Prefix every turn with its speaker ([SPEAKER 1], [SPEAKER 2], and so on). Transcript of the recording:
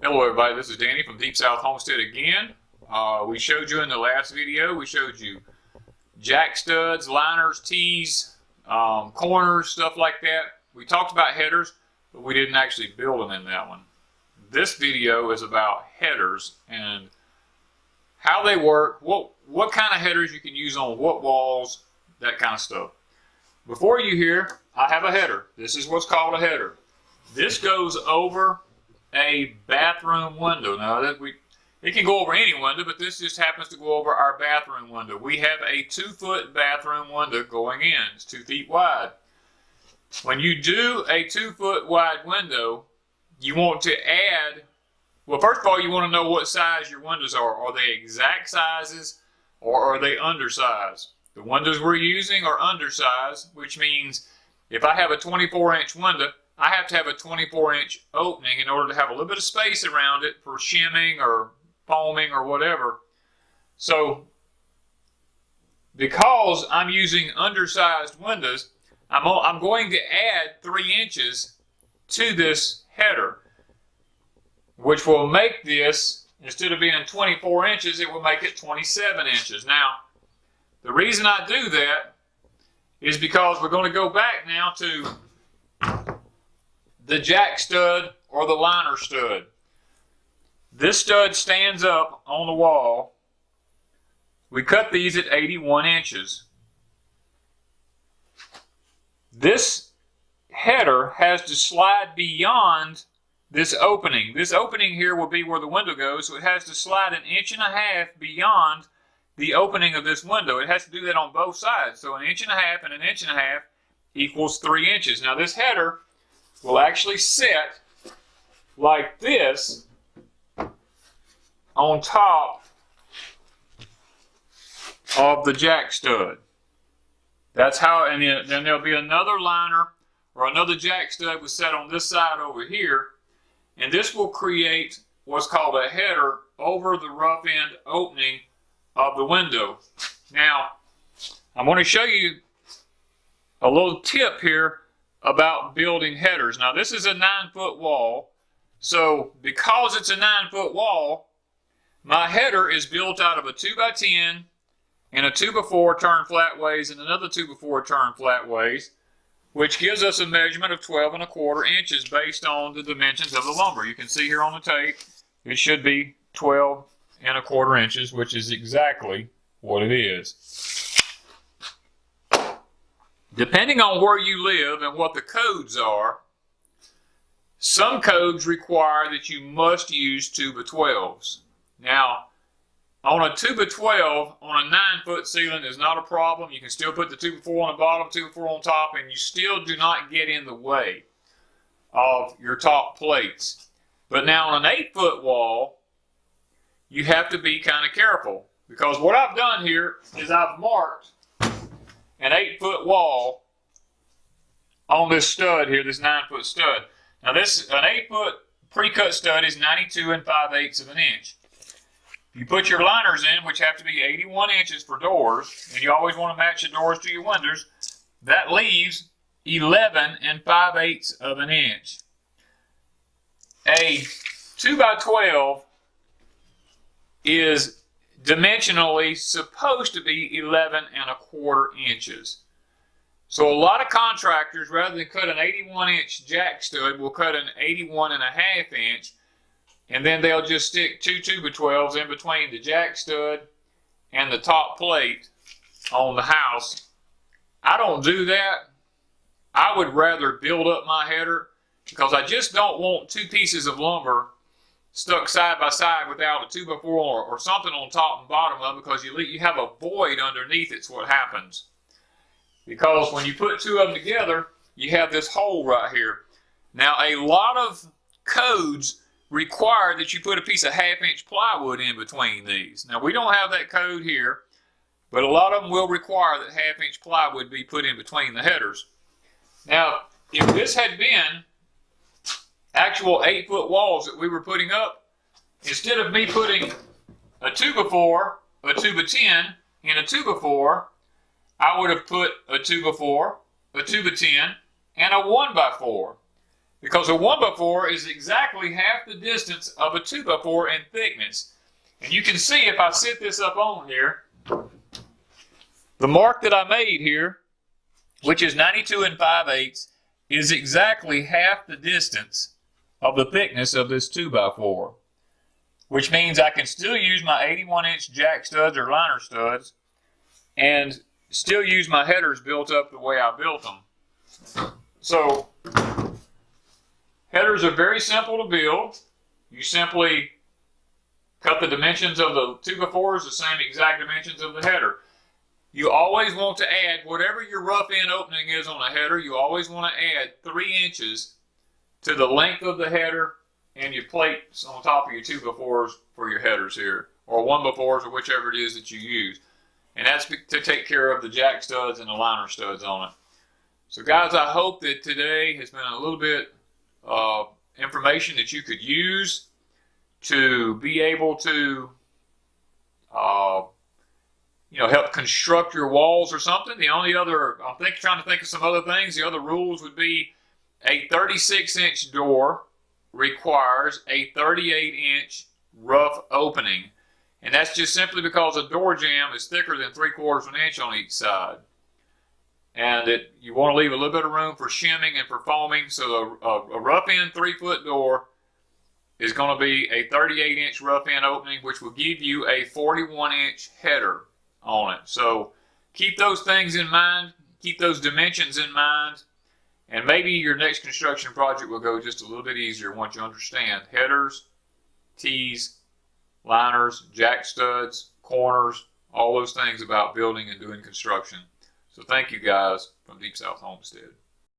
[SPEAKER 1] Hello everybody, this is Danny from Deep South Homestead again. We showed you in the last video, we showed you jack studs, liners, tees, corners, stuff like that. We talked about headers, but we didn't actually build them in that one. This video is about headers and how they work, what kind of headers you can use on what walls, that kind of stuff. Before you hear, I have a header. This is what's called a header. This goes over a bathroom window. Now it can go over any window, but this just happens to go over our bathroom window. We have a 2-foot bathroom window going in. It's 2 feet wide. When you do a 2-foot wide window, you want to add, well, first of all, you want to know what size your windows are. Are they exact sizes or are they undersized? The windows we're using are undersized, which means if I have a 24-inch window, I have to have a 24-inch opening in order to have a little bit of space around it for shimming or foaming or whatever. So, because I'm using undersized windows, I'm going to add 3 inches to this header, which will make this, instead of being 24 inches, it will make it 27 inches. Now, the reason I do that is because we're going to go back now to the jack stud or the liner stud. This stud stands up on the wall. We cut these at 81 inches. This header has to slide beyond this opening. This opening here will be where the window goes, so it has to slide 1.5 inches beyond the opening of this window. It has to do that on both sides. So 1.5 inches and 1.5 inches equals 3 inches. Now this header will actually sit like this on top of the jack stud. That's how, and then there'll be another liner or another jack stud was set on this side over here, and this will create what's called a header over the rough end opening of the window. Now, I'm going to show you a little tip here about building headers. Now, this is a 9-foot wall, so because it's a 9-foot wall, my header is built out of a 2x10 and a 2x4 turned flatways and another 2x4 turned flatways, which gives us a measurement of 12¼ inches based on the dimensions of the lumber. You can see here on the tape, it should be 12¼ inches, which is exactly what it is. Depending on where you live and what the codes are, some codes require that you must use 2x12s. Now, on a 2x12 on a 9-foot ceiling is not a problem. You can still put the 2x4 on the bottom, 2x4 on top, and you still do not get in the way of your top plates. But now on an 8-foot wall, you have to be kind of careful, because what I've done here is I've marked an 8-foot wall on this stud here, this 9-foot stud. Now an 8-foot pre-cut stud is 92 5/8 of an inch. You put your liners in, which have to be 81 inches for doors, and you always want to match the doors to your windows. That leaves 11 5/8 of an inch. A 2x12 is dimensionally supposed to be 11¼ inches. So a lot of contractors, rather than cut an 81-inch jack stud, will cut an 81½ inch, and then they'll just stick 2 2x12s in between the jack stud and the top plate on the house. I don't do that. I would rather build up my header, because I just don't want 2 pieces of lumber stuck side by side without a 2x4 or something on top and bottom of it, because you have a void underneath it's what happens. Because when you put 2 of them together, you have this hole right here. Now, a lot of codes require that you put a piece of 1/2 inch plywood in between these. Now, we don't have that code here, but a lot of them will require that 1/2 inch plywood be put in between the headers. Now, if this had been actual 8-foot walls that we were putting up, instead of me putting a 2x4, a 2x10, and a 2x4, I would have put a 2x4, a 2x10, and a 1x4. because a 1x4 is exactly half the distance of a 2x4 in thickness. And you can see if I sit this up on here, the mark that I made here, which is 92 5/8, is exactly half the distance of the thickness of this 2x4. Which means I can still use my 81-inch jack studs or liner studs and still use my headers built up the way I built them. So, headers are very simple to build. You simply cut the dimensions of the 2x4s the same exact dimensions of the header. You always want to add, whatever your rough end opening is on a header, you always want to add 3 inches to the length of the header and your plates on top of your 2x4s for your headers here, or 1x4s, or whichever it is that you use. And that's to take care of the jack studs and the liner studs on it. So guys, I hope that today has been a little bit of information that you could use to be able to help construct your walls or something. The only other, trying to think of some other things, the other rules would be a 36-inch door requires a 38-inch rough opening. And that's just simply because a door jamb is thicker than 3/4 of an inch on each side. And you want to leave a little bit of room for shimming and for foaming. So a rough end 3-foot door is going to be a 38-inch rough end opening, which will give you a 41-inch header on it. So keep those things in mind. Keep those dimensions in mind. And maybe your next construction project will go just a little bit easier once you understand headers, tees, liners, jack studs, corners, all those things about building and doing construction. So thank you guys from Deep South Homestead.